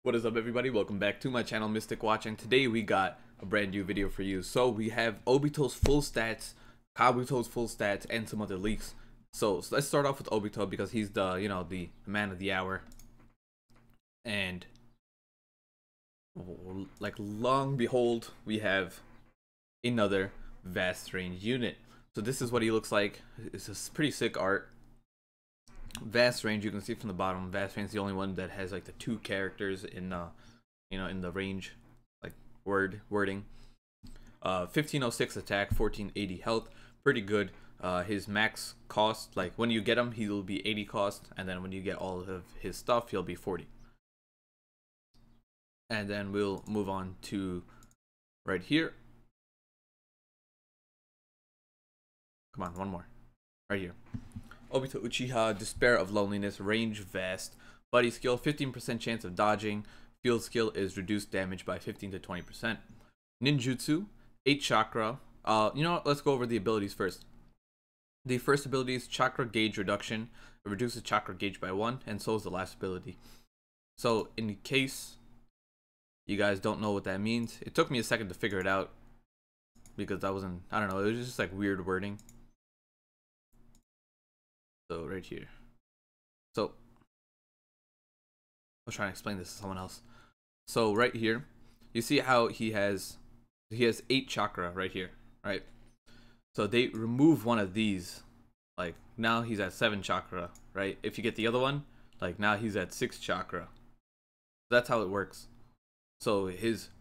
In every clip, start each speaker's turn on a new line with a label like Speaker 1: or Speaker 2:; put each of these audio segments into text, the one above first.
Speaker 1: What is up, everybody? Welcome back to my channel, Mystic Watch, and today we got a brand new video for you. So we have Obito's full stats, Kabuto's full stats, and some other leaks. So let's start off with Obito because he's the the man of the hour. And like long behold, we have another vast range unit. So this is what he looks like. It's a pretty sick art. Vast range, you can see from the bottom. Vast range is the only one that has like the two characters in in the range, like wording. 1506 attack, 1480 health, pretty good. His max cost, like when you get him, he'll be 80 cost, and then when you get all of his stuff, he'll be 40. And then we'll move on to right here. Come on, one more. Right here. Obito Uchiha, Despair of Loneliness, range vast, body skill 15% chance of dodging, field skill is reduced damage by 15 to 20%. Ninjutsu, 8 chakra. You know what? Let's go over the abilities first. The first ability is chakra gauge reduction. It reduces chakra gauge by 1, and so is the last ability. So in case you guys don't know what that means, it took me a second to figure it out because I don't know, it was just like weird wording. So right here. So I was trying to explain this to someone else. So right here, you see how he has 8 chakra right here, right? So they remove one of these, like now he's at 7 chakra, right? If you get the other one, like now he's at 6 chakra. That's how it works. So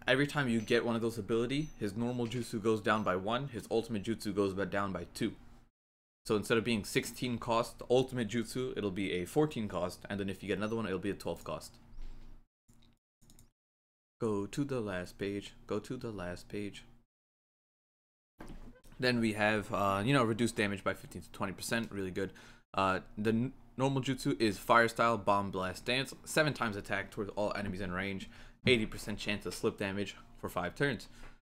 Speaker 1: every time you get one of those ability, his normal jutsu goes down by 1, his ultimate jutsu goes down by 2. So instead of being 16 cost, the ultimate jutsu, it'll be a 14 cost, and then if you get another one, it'll be a 12 cost. Go to the last page. Go to the last page. Then we have, reduced damage by 15 to 20%, really good. The normal jutsu is Fire Style, Bomb Blast Dance, 7 times attack towards all enemies in range, 80% chance of slip damage for 5 turns.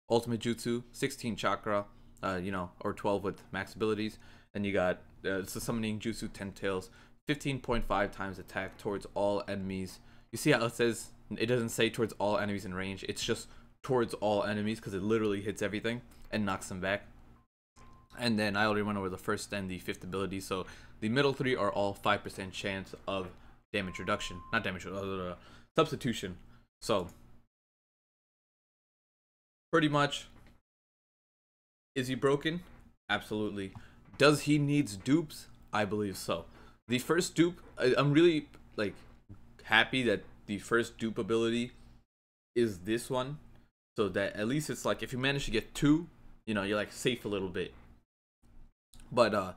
Speaker 1: Ultimate jutsu, 16 chakra, or 12 with max abilities. Then you got it's the summoning jutsu 10 tails, 15.5 times attack towards all enemies. You see how it says, it doesn't say towards all enemies in range, it's just towards all enemies because it literally hits everything and knocks them back. And then I already went over the first and the fifth ability, so the middle 3 are all 5% chance of damage reduction, not damage, substitution. So pretty much, is he broken? Absolutely. Does he needs dupes? I believe so. The first dupe, I'm really like happy that the first dupe ability is this one, so that at least it's like if you manage to get 2, you're like safe a little bit. But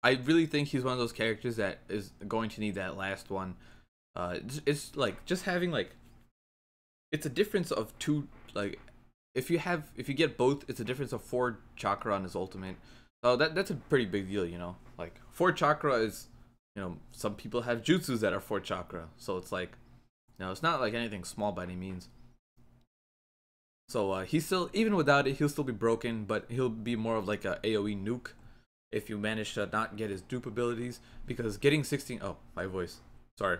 Speaker 1: I really think he's one of those characters that is going to need that last one. It's like just having like, it's a difference of 2, like if you get both, it's a difference of 4 chakra on his ultimate. Oh, that's a pretty big deal, like 4 chakra is, some people have jutsus that are 4 chakra, so it's like, it's not like anything small by any means. So he's still, even without it, he'll still be broken, but he'll be more of like a AoE nuke if you manage to not get his dupe abilities, because getting 16, oh, my voice, sorry,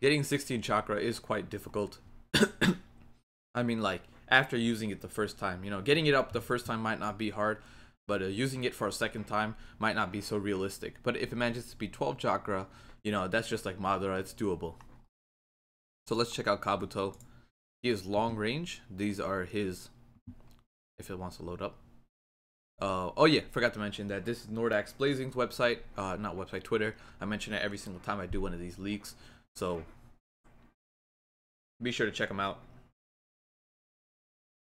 Speaker 1: getting 16 chakra is quite difficult. I mean, like after using it the first time, getting it up the first time might not be hard, but using it for a second time might not be so realistic. But if it manages to be 12 chakra, that's just like Madara, it's doable. So let's check out Kabuto. He is long range. These are his, if it wants to load up. Oh yeah, forgot to mention that this is Nordax Blazing's website, not website, Twitter. I mention it every single time I do one of these leaks, so be sure to check them out.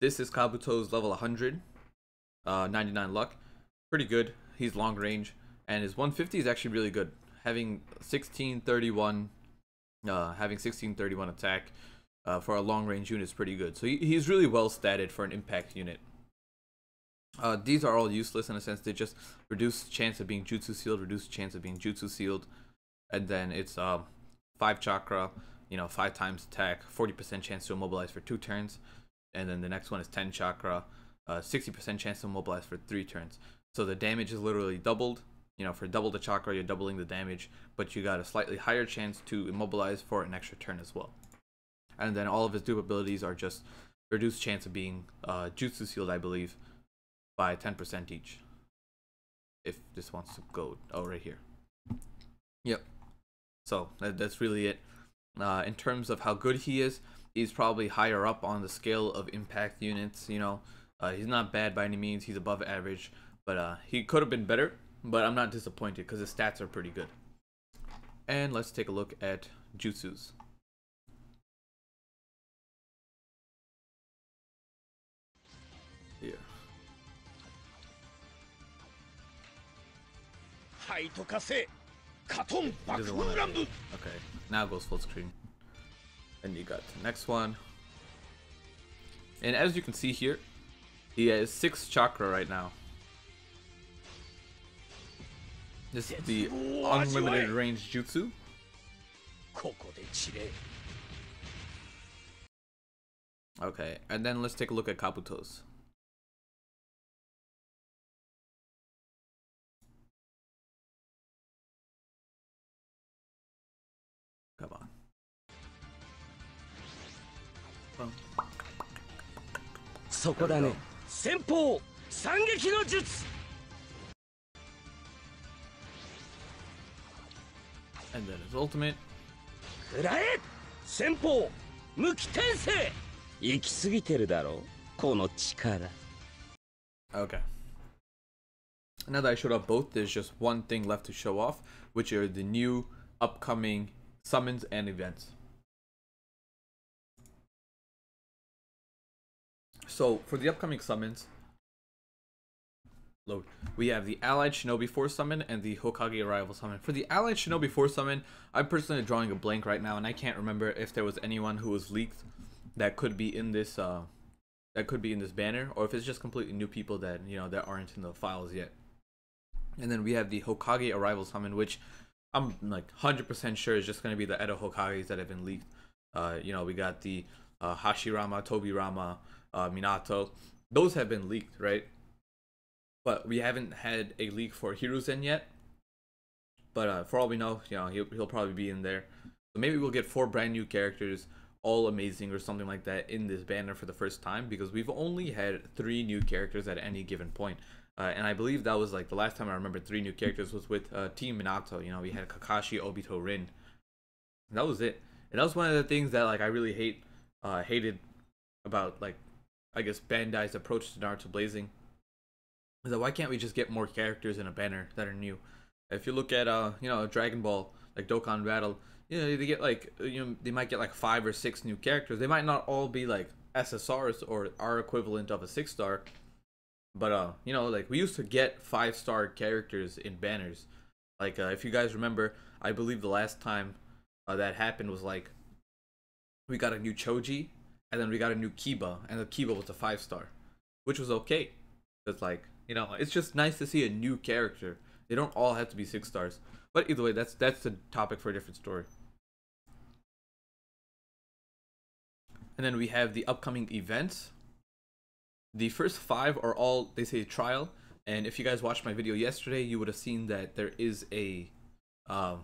Speaker 1: This is Kabuto's level 100. 99 luck, pretty good. He's long range, and his 150 is actually really good. Having 1631 attack for a long range unit is pretty good. So he's really well statted for an impact unit. These are all useless in a sense. They just reduce chance of being jutsu sealed, reduce chance of being jutsu sealed, and then it's 5 chakra, 5 times attack, 40% chance to immobilize for 2 turns, and then the next one is 10 chakra. 60% chance to mobilize for 3 turns. So the damage is literally doubled. For double the chakra, you're doubling the damage, but you got a slightly higher chance to immobilize for an extra turn as well. And then all of his dupe abilities are just reduced chance of being jutsu sealed, I believe, by 10% each. If this wants to go, oh, right here. Yep. So that's really it. In terms of how good he is, he's probably higher up on the scale of impact units. You know, he's not bad by any means. He's above average, but he could have been better. But I'm not disappointed because his stats are pretty good. And let's take a look at jutsus. Here. He doesn't want to. Okay, now it goes full screen. And you got the next one. And as you can see here, he has 6 chakra right now. This is the unlimited range jutsu. Okay, and then let's take a look at Kabuto's. Come on. And then his ultimate. Okay. Now that I showed off both, there's just one thing left to show off, which are the new upcoming summons and events. So for the upcoming summons, we have the Allied Shinobi Force Summon and the Hokage Arrival Summon. For the Allied Shinobi Force Summon, I'm personally drawing a blank right now, and I can't remember if there was anyone who was leaked that could be in this banner, or if it's just completely new people that, you know, that aren't in the files yet. And then we have the Hokage Arrival Summon, which I'm like 100% sure is just going to be the Edo Hokages that have been leaked. You know, we got the Hashirama, Tobirama, Minato. Those have been leaked, right? But we haven't had a leak for Hiruzen yet. But for all we know, you know, he'll probably be in there. So maybe we'll get 4 brand new characters, all amazing or something like that, in this banner for the first time, because we've only had 3 new characters at any given point. And I believe that was like the last time I remember 3 new characters was with Team Minato. You know, we had Kakashi, Obito, Rin. And that was it. And that was one of the things that, like, I really hated about, like, I guess Bandai's approach to Naruto Blazing. Is that why can't we just get more characters in a banner that are new? If you look at you know, Dragon Ball, like Dokkan Battle, you know, they get like, you know, they might get like 5 or 6 new characters. They might not all be like SSRs or our equivalent of a 6-star, but you know, like we used to get 5-star characters in banners. Like if you guys remember, I believe the last time that happened was like we got a new Choji and then we got a new Kiba, and the Kiba was a 5-star, which was okay. It's like, you know, it's just nice to see a new character. They don't all have to be 6 stars. But either way, that's the topic for a different story. And then we have the upcoming events. The first 5 are all, they say, trial. And if you guys watched my video yesterday, you would have seen that there is a a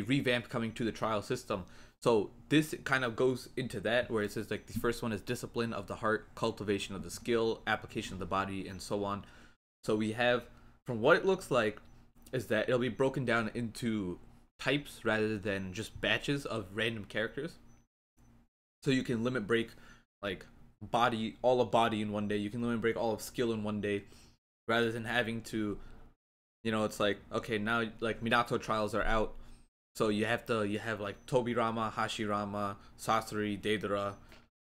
Speaker 1: revamp coming to the trial system. So this kind of goes into that, where it says like the first one is discipline of the heart, cultivation of the skill, application of the body, and so on. So we have, from what it looks like, is that it'll be broken down into types rather than just batches of random characters. So you can limit break like body, all of body in one day. You can limit break all of skill in one day, rather than having to, you know, it's like, okay, now like Minato trials are out, so you have like Tobirama, Hashirama, Sasori, Deidara,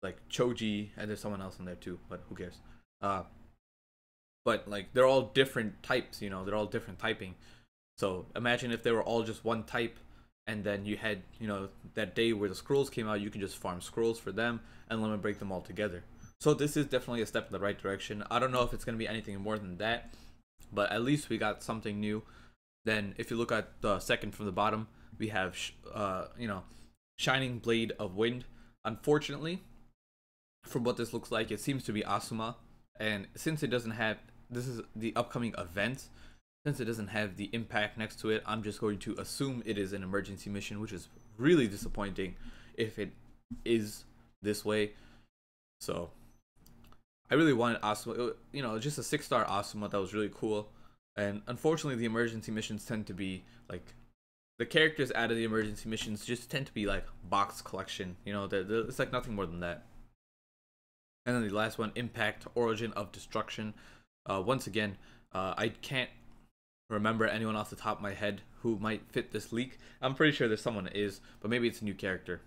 Speaker 1: like Choji, and there's someone else in there too, but who cares? But like they're all different types, you know, they're all different typing. So imagine if they were all just one type, and then you had, you know, that day where the scrolls came out, you can just farm scrolls for them and limit break them all together. So this is definitely a step in the right direction. I don't know if it's going to be anything more than that, but at least we got something new. Then if you look at the second from the bottom, we have you know, Shining Blade of Wind. Unfortunately, from what this looks like, it seems to be Asuma, and since it doesn't have, this is the upcoming event, since it doesn't have the impact next to it, I'm just going to assume it is an emergency mission, which is really disappointing if it is this way. So I really wanted Asuma, you know, just a 6-star Asuma that was really cool. And unfortunately, the emergency missions tend to be like, the characters out of the emergency missions just tend to be like box collection. You know, it's like nothing more than that. And then the last one, Impact, Origin of Destruction. Once again, I can't remember anyone off the top of my head who might fit this leak. I'm pretty sure there's someone that is, but maybe it's a new character.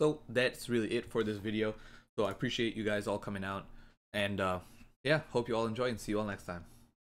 Speaker 1: So that's really it for this video. So I appreciate you guys all coming out, and yeah, hope you all enjoy, and see you all next time.